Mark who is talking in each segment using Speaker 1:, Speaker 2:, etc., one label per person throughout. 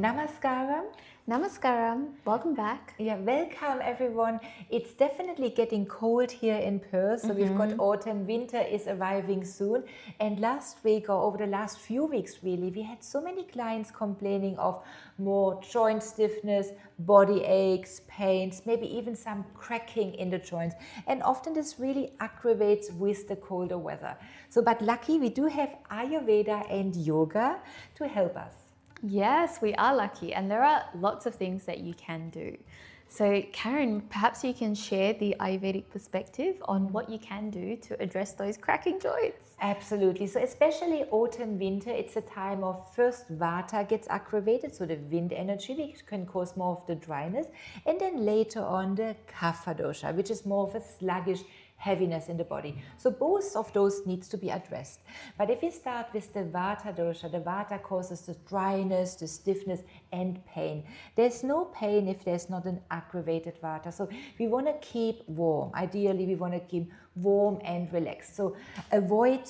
Speaker 1: Namaskaram.
Speaker 2: Namaskaram, welcome back.
Speaker 1: Yeah, welcome everyone. It's definitely getting cold here in Perth, so we've got autumn, winter is arriving soon. And last week, or over the last few weeks really, we had so many clients complaining of more joint stiffness, body aches, pains, maybe even some cracking in the joints. And often this really aggravates with the colder weather. So, but lucky we do have Ayurveda and yoga to help us.
Speaker 2: Yes, we are lucky, and there are lots of things that you can do. So, Karin, perhaps you can share the Ayurvedic perspective on what you can do to address those cracking joints.
Speaker 1: Absolutely. So especially autumn, winter, it's a time of first Vata gets aggravated, so the wind energy, which can cause more of the dryness, and then later on the Kapha dosha, which is more of a sluggish heaviness in the body. So both of those needs to be addressed. But if we start with the Vata dosha, the Vata causes the dryness, the stiffness and pain. There's no pain if there's not an aggravated Vata. So we want to keep warm. Ideally, we want to keep warm and relaxed. So avoid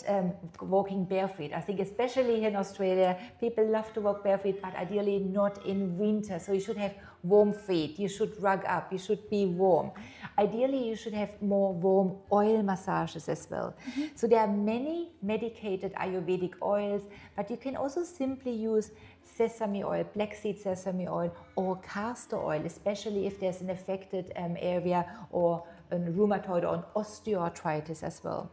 Speaker 1: walking barefoot. I think especially here in Australia, people love to walk barefoot, but ideally not in winter. So you should have warm feet. You should rug up. You should be warm. Ideally, you should have more warm oil massages as well. So there are many medicated Ayurvedic oils, but you can also simply use sesame oil, black seed sesame oil, or castor oil, especially if there's an affected area or a rheumatoid or an osteoarthritis as well.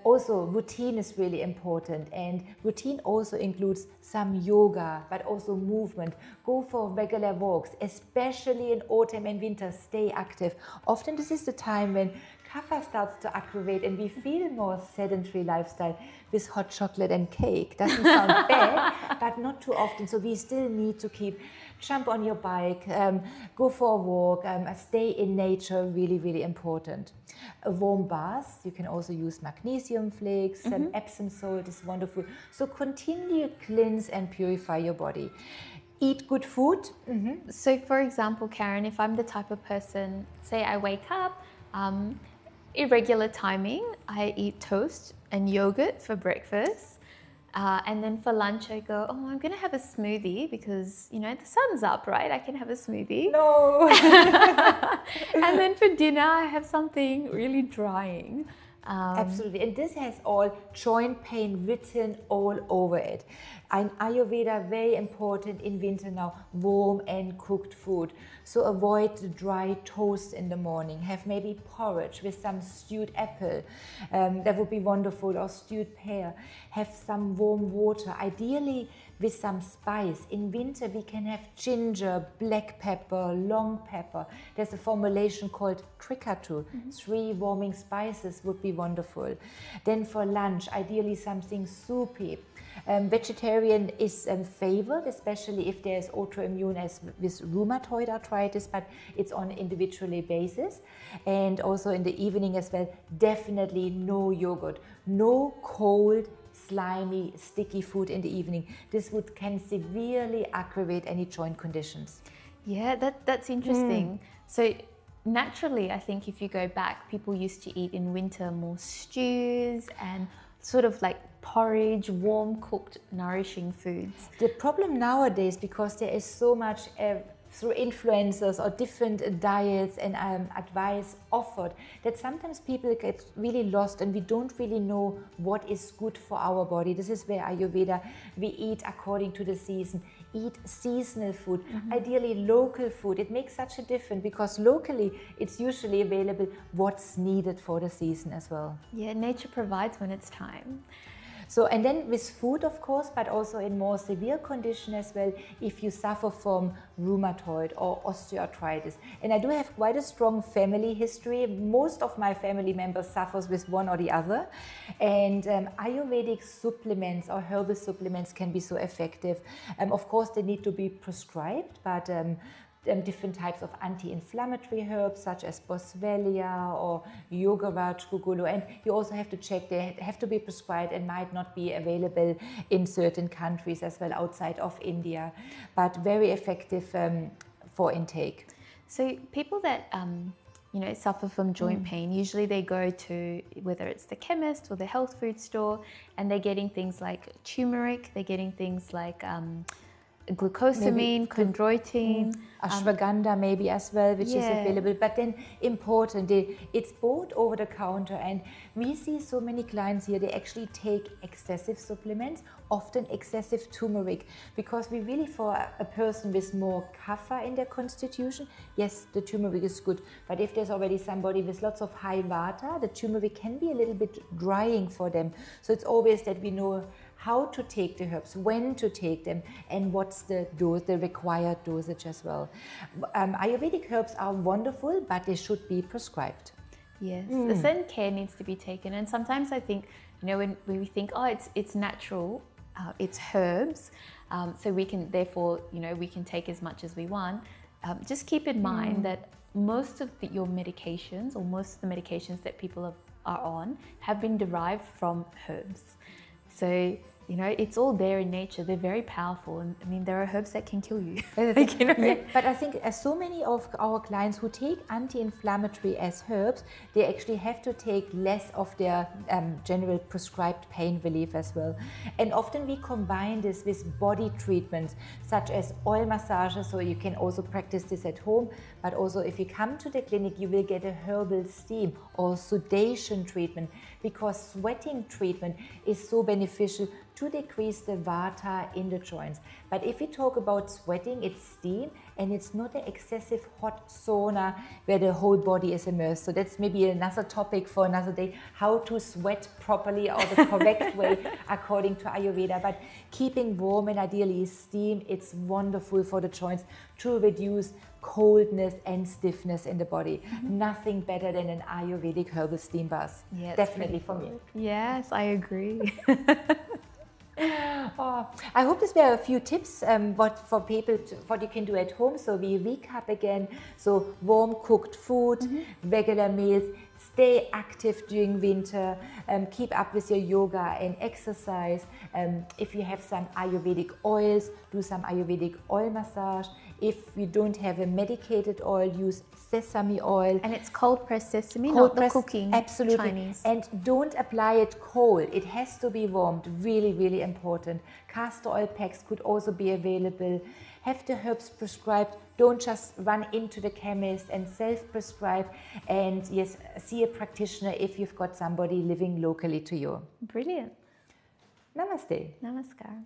Speaker 1: Also, routine is really important, and routine also includes some yoga, but also movement. Go for regular walks, especially in autumn and winter. Stay active. Often this is the time when kapha starts to aggravate and we feel more sedentary lifestyle with hot chocolate and cake. Doesn't sound bad, but not too often. So we still need to jump on your bike, go for a walk, stay in nature, really, really important. A warm bath, you can also use magnesium flakes, Epsom salt is wonderful. So continue to cleanse and purify your body. Eat good food.
Speaker 2: So for example, Karin, if I'm the type of person, say I wake up, irregular timing, I eat toast and yogurt for breakfast. And then for lunch, I go, oh, I'm going to have a smoothie because, you know, the sun's up, right? I can have a smoothie.
Speaker 1: No.
Speaker 2: And then for dinner, I have something really drying.
Speaker 1: Absolutely. And this has all joint pain written all over it. And Ayurveda, very important in winter now, warm and cooked food. So avoid the dry toast in the morning. Have maybe porridge with some stewed apple. That would be wonderful, or stewed pear. Have some warm water, ideally with some spice. In winter, we can have ginger, black pepper, long pepper. There's a formulation called Trikatu. 3 warming spices would be wonderful. Then for lunch, ideally something soupy. Vegetarian is favored, especially if there's autoimmune as with rheumatoid arthritis, but it's on an individual basis. And also in the evening as well, definitely no yogurt, no cold, slimy, sticky food in the evening. This can severely aggravate any joint conditions.
Speaker 2: Yeah, that's interesting. So naturally, I think if you go back, people used to eat in winter more stews and sort of like porridge, warm cooked, nourishing foods.
Speaker 1: The problem nowadays, because there is so much through influencers or different diets and advice offered, that sometimes people get really lost and we don't really know what is good for our body. This is where Ayurveda, we eat according to the season. Eat seasonal food, ideally local food. It makes such a difference because locally it's usually available what's needed for the season as well.
Speaker 2: Yeah, nature provides when it's time.
Speaker 1: So, and then with food, of course, but also in more severe condition as well, if you suffer from rheumatoid or osteoarthritis. And I do have quite a strong family history. Most of my family members suffers with one or the other. And Ayurvedic supplements or herbal supplements can be so effective. Of course, they need to be prescribed, but different types of anti-inflammatory herbs such as boswellia or yogaraj, gugulo, and you also have to check they have to be prescribed and might not be available in certain countries as well outside of India, but very effective for intake.
Speaker 2: So people that suffer from joint pain, usually they go to whether it's the chemist or the health food store and they're getting things like turmeric, they're getting things like glucosamine, chondroitin.
Speaker 1: Ashwagandha maybe as well, which is
Speaker 2: Yeah.
Speaker 1: available, but then important, it's bought over the counter, and we see so many clients here, they actually take excessive supplements, often excessive turmeric, because we really, for a person with more kapha in their constitution, yes, the turmeric is good, but if there's already somebody with lots of high vata, the turmeric can be a little bit drying for them. So it's always that we know how to take the herbs, when to take them, and what's the dose, the required dosage as well. Ayurvedic herbs are wonderful, but they should be prescribed.
Speaker 2: Yes, a certain care needs to be taken, and sometimes I think, you know, when we think, oh, it's natural, it's herbs, so we can, therefore, you know, we can take as much as we want. Just keep in mind that most of your medications, or most of the medications that people are on, have been derived from herbs. So, you know, it's all there in nature. They're very powerful, and I mean, there are herbs that can kill you.
Speaker 1: Like, you know? Yeah, but I think so many of our clients who take anti-inflammatory as herbs, they actually have to take less of their general prescribed pain relief as well. And often we combine this with body treatments, such as oil massages, so you can also practice this at home, but also if you come to the clinic, you will get a herbal steam or sudation treatment, because sweating treatment is so beneficial to decrease the vata in the joints. But if we talk about sweating, it's steam, and it's not an excessive hot sauna where the whole body is immersed. So that's maybe another topic for another day, how to sweat properly or the correct way according to Ayurveda. But keeping warm and ideally steam, it's wonderful for the joints to reduce coldness and stiffness in the body. Nothing better than an Ayurvedic herbal steam bath.
Speaker 2: Yeah,
Speaker 1: definitely for me.
Speaker 2: Yes, I agree.
Speaker 1: Oh, I hope these were a few tips what for people what you can do at home. So we recap again. So warm cooked food, regular meals, stay active during winter, keep up with your yoga and exercise. If you have some Ayurvedic oils, do some Ayurvedic oil massage. If you don't have a medicated oil, use sesame oil.
Speaker 2: And it's cold pressed sesame, not the cooking.
Speaker 1: Absolutely.
Speaker 2: Chinese.
Speaker 1: And don't apply it cold. It has to be warmed. Really, really important. Castor oil packs could also be available. Have the herbs prescribed. Don't just run into the chemist and self-prescribe. And yes, see a practitioner if you've got somebody living locally to you.
Speaker 2: Brilliant.
Speaker 1: Namaste.
Speaker 2: Namaskar.